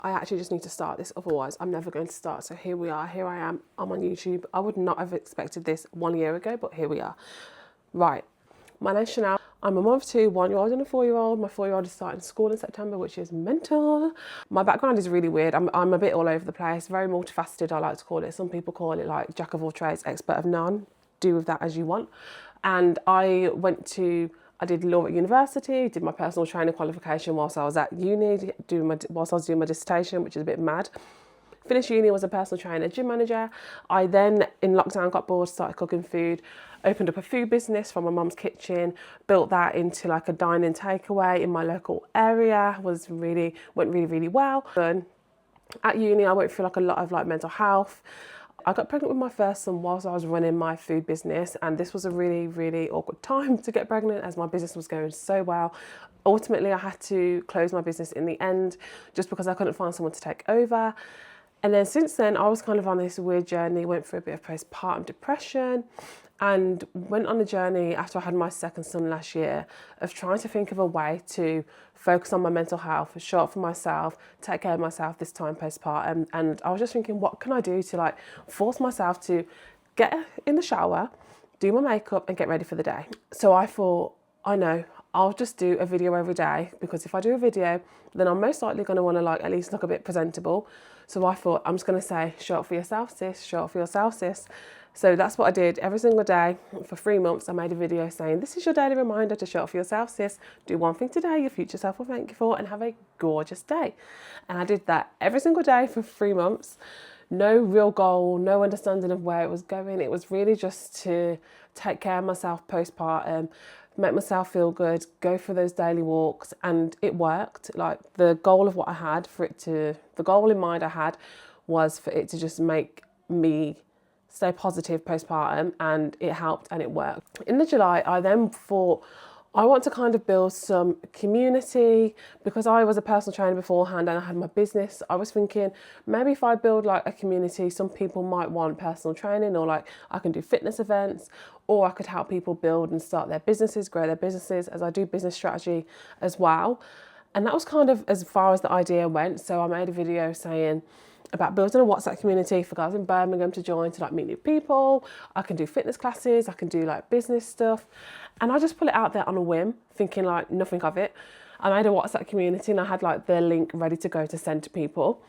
I actually just need to start this, otherwise I'm never going to start. So here we are, here I am, I'm on YouTube. I would not have expected this 1 year ago, but here we are. Right, my name's Chanel. I'm a mum of two, 1-year-old and a 4-year-old. My 4-year-old is starting school in September, which is mental. My background is really weird. I'm a bit all over the place, very multifaceted, I like to call it. Some people call it like jack of all trades, expert of none. Do with that as you want. And I did law at university, did my personal training qualification whilst I was at uni, whilst I was doing my dissertation, which is a bit mad. Finished uni, was a personal trainer, gym manager. I then, in lockdown, got bored, started cooking food, opened up a food business from my mum's kitchen, built that into like a dine-in takeaway in my local area, went really well. And at uni, I went through like a lot of like mental health. I got pregnant with my first son whilst I was running my food business, and this was a really, really awkward time to get pregnant as my business was going so well. Ultimately, I had to close my business in the end just because I couldn't find someone to take over. And then since then, I was kind of on this weird journey, went through a bit of postpartum depression, and went on a journey after I had my second son last year of trying to think of a way to focus on my mental health, show up for myself, take care of myself this time postpartum. And I was just thinking, what can I do to like force myself to get in the shower, do my makeup and get ready for the day? So I thought, I know, I'll just do a video every day, because if I do a video, then I'm most likely going to want to like at least look a bit presentable. So I thought, I'm just going to say, show up for yourself, sis, show up for yourself, sis. So that's what I did every single day for 3 months. I made a video saying, this is your daily reminder to show up for yourself, sis. Do one thing today your future self will thank you for, and have a gorgeous day. And I did that every single day for 3 months. No real goal, no understanding of where it was going. It was really just to take care of myself postpartum, make myself feel good, go for those daily walks, and it worked. Like the goal of what I had the goal in mind I had was for it to just make me stay positive postpartum, and it helped and it worked. In the July, I then thought, I want to kind of build some community, because I was a personal trainer beforehand and I had my business. I was thinking maybe if I build like a community, some people might want personal training, or like I can do fitness events, or I could help people build and start their businesses, grow their businesses, as I do business strategy as well. And that was kind of as far as the idea went. So I made a video saying about building a WhatsApp community for girls in Birmingham to join, to like meet new people. I can do fitness classes, I can do like business stuff. And I just put it out there on a whim, thinking like nothing of it. I made a WhatsApp community and I had like the link ready to go to send to people.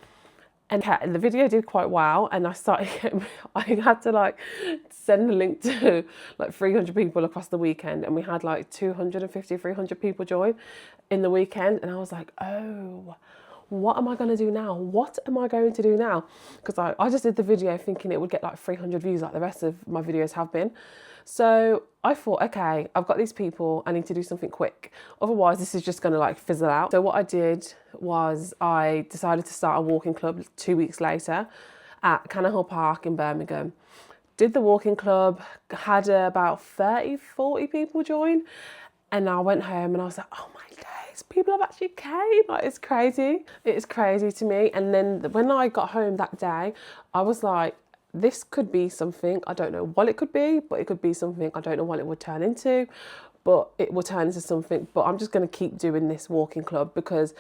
And the video did quite well, and I had to like send the link to like 300 people across the weekend, and we had like 250, 300 people join in the weekend. And I was like, oh, what am I going to do now? What am I going to do now? Because I just did the video thinking it would get like 300 views like the rest of my videos have been. So I thought, okay, I've got these people, I need to do something quick. Otherwise, this is just going to like fizzle out. So what I did was I decided to start a walking club 2 weeks later at Cannon Park in Birmingham. Did the walking club, had about 30, 40 people join. And I went home and I was like, oh my days, people have actually came. Like, it's crazy. It's crazy to me. And then when I got home that day, I was like, this could be something. I don't know what it could be, but it could be something. I don't know what it would turn into, but it will turn into something. But I'm just going to keep doing this walking club, because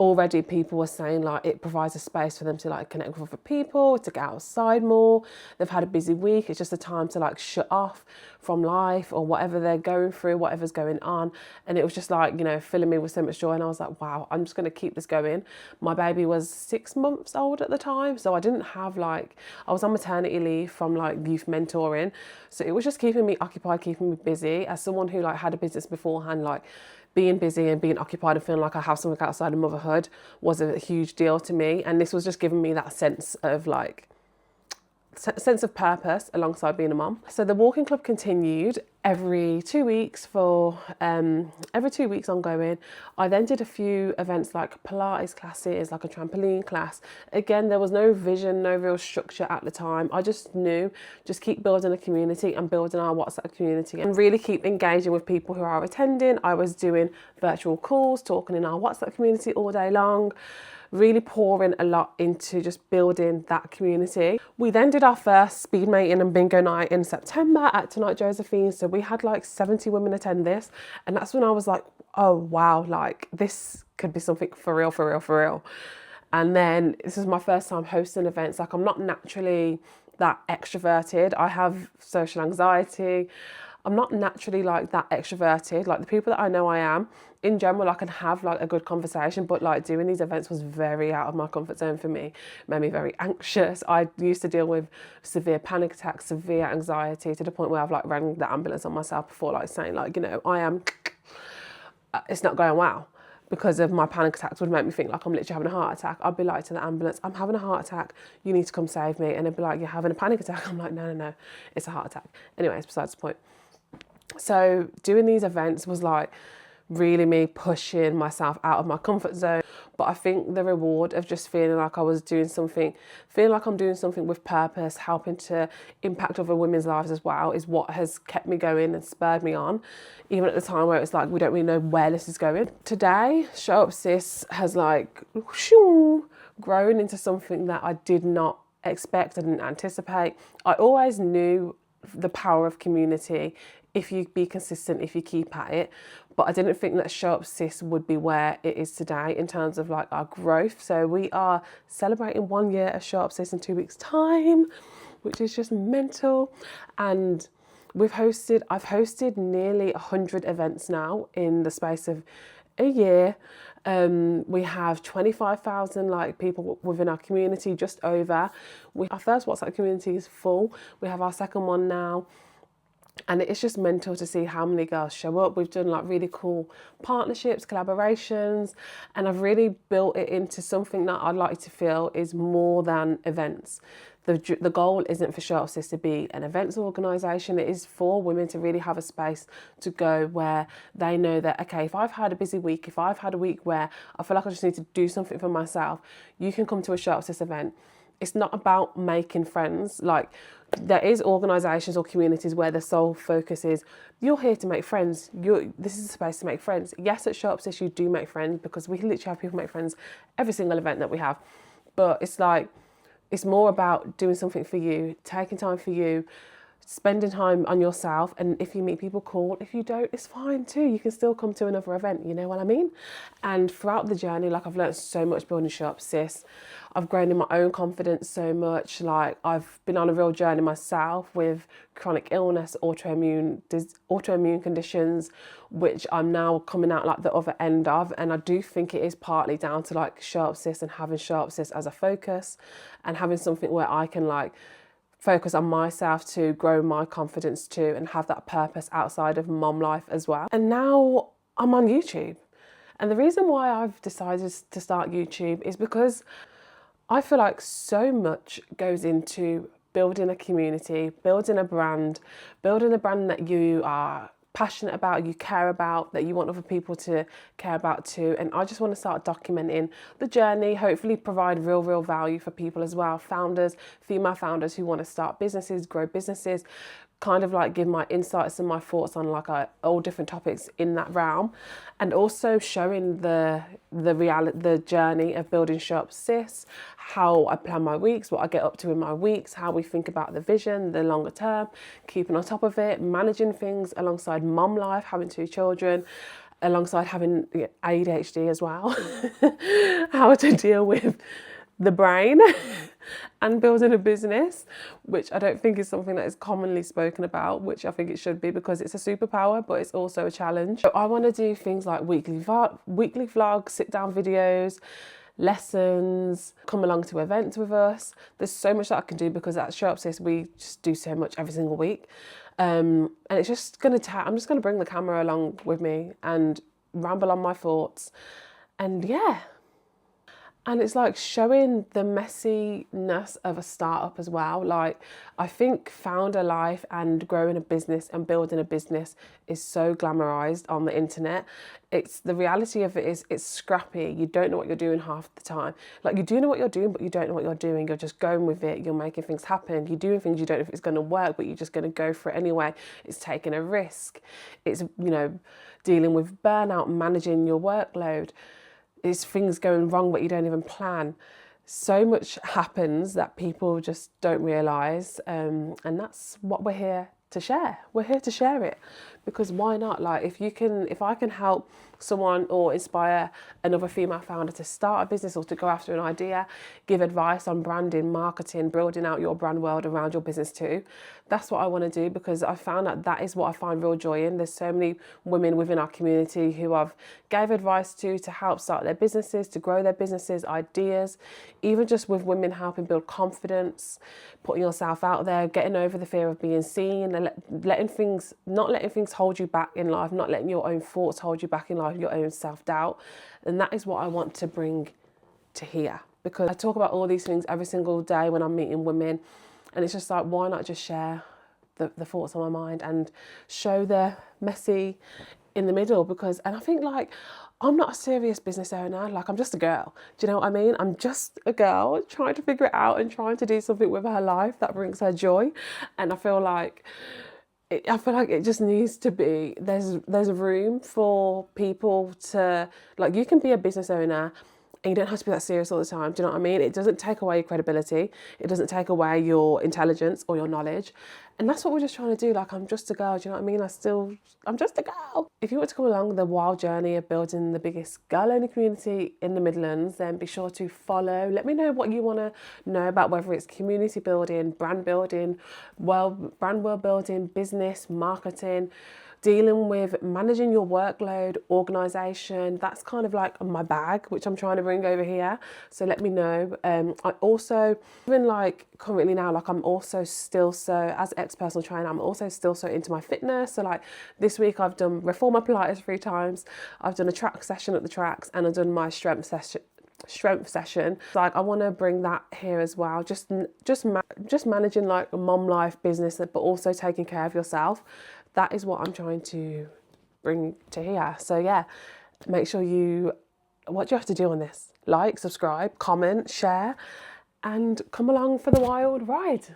already people were saying like it provides a space for them to like connect with other people, to get outside more. They've had a busy week. It's just a time to like shut off from life or whatever they're going through, whatever's going on. And it was just like, you know, filling me with so much joy. And I was like, wow, I'm just going to keep this going. My baby was 6 months old at the time, so I didn't have like, I was on maternity leave from like youth mentoring. So it was just keeping me occupied, keeping me busy. As someone who like had a business beforehand, like being busy and being occupied and feeling like I have something outside of motherhood was a huge deal to me. And this was just giving me that sense of like, sense of purpose alongside being a mum. So the walking club continued every 2 weeks ongoing. I then did a few events like Pilates classes, like a trampoline class. Again, there was no vision, no real structure at the time. I just knew, just keep building a community and building our WhatsApp community and really keep engaging with people who are attending. I was doing virtual calls, talking in our WhatsApp community all day long, really pouring a lot into just building that community. We then did our first speed mating and bingo night in September at Tonight Josephine. So we had like 70 women attend this. And that's when I was like, oh wow, like this could be something for real, for real, for real. And then this is my first time hosting events. Like, I'm not naturally that extroverted. I have social anxiety. I'm not naturally like that extroverted. Like, the people that I know I am, in general, I can have like a good conversation, but like doing these events was very out of my comfort zone for me. It made me very anxious. I used to deal with severe panic attacks, severe anxiety, to the point where I've like rang the ambulance on myself before, like saying like, you know, it's not going well, because of my panic attacks would make me think like I'm literally having a heart attack. I'd be like to the ambulance, I'm having a heart attack, you need to come save me. And they'd be like, you're having a panic attack. I'm like, no, it's a heart attack. Anyways, besides the point. So doing these events was like really me pushing myself out of my comfort zone. But I think the reward of just feeling like I was doing something, feeling like I'm doing something with purpose, helping to impact other women's lives as well, is what has kept me going and spurred me on, even at the time where it's like we don't really know where this is going. Today, Show Up Sis has like grown into something that I did not expect, I didn't anticipate. I always knew the power of community if you be consistent, if you keep at it. But I didn't think that Show Up Sis would be where it is today in terms of like our growth. So we are celebrating 1 year of Show Up Sis in 2 weeks' time, which is just mental. And I've hosted nearly 100 events now in the space of a year. We have 25,000 like people within our community, just over. Our first WhatsApp community is full. We have our second one now. And it's just mental to see how many girls show up. We've done like really cool partnerships, collaborations, and I've really built it into something that I'd like to feel is more than events. The goal isn't for Show Up Sis to be an events organisation. It is for women to really have a space to go where they know that, okay, if I've had a busy week, if I've had a week where I feel like I just need to do something for myself, you can come to a Show Up Sis event. It's not about making friends. Like, there is organisations or communities where the sole focus is you're here to make friends. This is a space to make friends. Yes, at Show Up Sis you do make friends, because we literally have people make friends every single event that we have. But it's like, it's more about doing something for you, taking time for you, spending time on yourself. And if you meet people, cool. If you don't, it's fine too. You can still come to another event, you know what I mean? And throughout the journey, like, I've learned so much building Show Up Sis. I've grown in my own confidence so much. Like, I've been on a real journey myself with chronic illness, autoimmune conditions, which I'm now coming out like the other end of. And I do think it is partly down to like Show Up Sis and having Show Up Sis as a focus, and having something where I can like focus on myself to grow my confidence too, and have that purpose outside of mom life as well. And now I'm on YouTube. And the reason why I've decided to start YouTube is because I feel like so much goes into building a community, building a brand that you are passionate about, you care about, that you want other people to care about too. And I just want to start documenting the journey, hopefully provide real value for people as well. Founders, female founders who want to start businesses, grow businesses, kind of like give my insights and my thoughts on like all different topics in that realm, and also showing the journey of building Show Up Sis, how I plan my weeks, what I get up to in my weeks, how we think about the vision, the longer term, keeping on top of it, managing things alongside mom life, having 2 children, alongside having ADHD as well, how to deal with the brain and building a business, which I don't think is something that is commonly spoken about, which I think it should be, because it's a superpower, but it's also a challenge. So I want to do things like weekly vlogs, sit down videos, lessons, come along to events with us. There's so much that I can do, because at Show Up Sis we just do so much every single week. And it's just going to I'm just going to bring the camera along with me and ramble on my thoughts. And yeah. And it's like showing the messiness of a startup as well. Like, I think founder life and growing a business and building a business is so glamorized on the internet. It's the reality of it is it's scrappy. You don't know what you're doing half the time. Like, you do know what you're doing, but you don't know what you're doing. You're just going with it. You're making things happen. You're doing things you don't know if it's going to work, but you're just going to go for it anyway. It's taking a risk. It's, dealing with burnout, managing your workload. It's things going wrong but you don't even plan. So much happens that people just don't realise, and that's what we're here to share. We're here to share it, because why not? Like if I can help someone or inspire another female founder to start a business or to go after an idea, give advice on branding, marketing, building out your brand world around your business too. That's what I want to do, because I found that is what I find real joy in. There's so many women within our community who I've gave advice to help start their businesses, to grow their businesses, ideas, even just with women helping build confidence, putting yourself out there, getting over the fear of being seen, and not letting things hold you back in life, not letting your own thoughts hold you back in life, your own self-doubt. And that is what I want to bring to here, because I talk about all these things every single day when I'm meeting women, and it's just like, why not just share the thoughts on my mind and show the messy in the middle? And I think, like, I'm not a serious business owner. Like, I'm just a girl. Do you know what I mean? I'm just a girl trying to figure it out and trying to do something with her life that brings her joy. And I feel like it just needs to be, there's room for people to, like, you can be a business owner and you don't have to be that serious all the time. Do you know what I mean? It doesn't take away your credibility. It doesn't take away your intelligence or your knowledge. And that's what we're just trying to do. Like, I'm just a girl. Do you know what I mean? I'm just a girl. If you want to come along the wild journey of building the biggest girl-only community in the Midlands, then be sure to follow. Let me know what you want to know about, whether it's community building, brand building, brand world building, business, marketing, dealing with managing your workload, organisation. That's kind of like my bag, which I'm trying to bring over here. So let me know. I also, even like currently now, like I'm also still so, as ex-personal trainer, I'm also still so into my fitness. So like this week I've done Reformer Pilates 3 times. I've done a track session at the tracks, and I've done my strength session. Like, I want to bring that here as well. Just managing like a mom life business, but also taking care of yourself. That is what I'm trying to bring to here. So yeah, make sure what do you have to do on this? Like, subscribe, comment, share, and come along for the wild ride.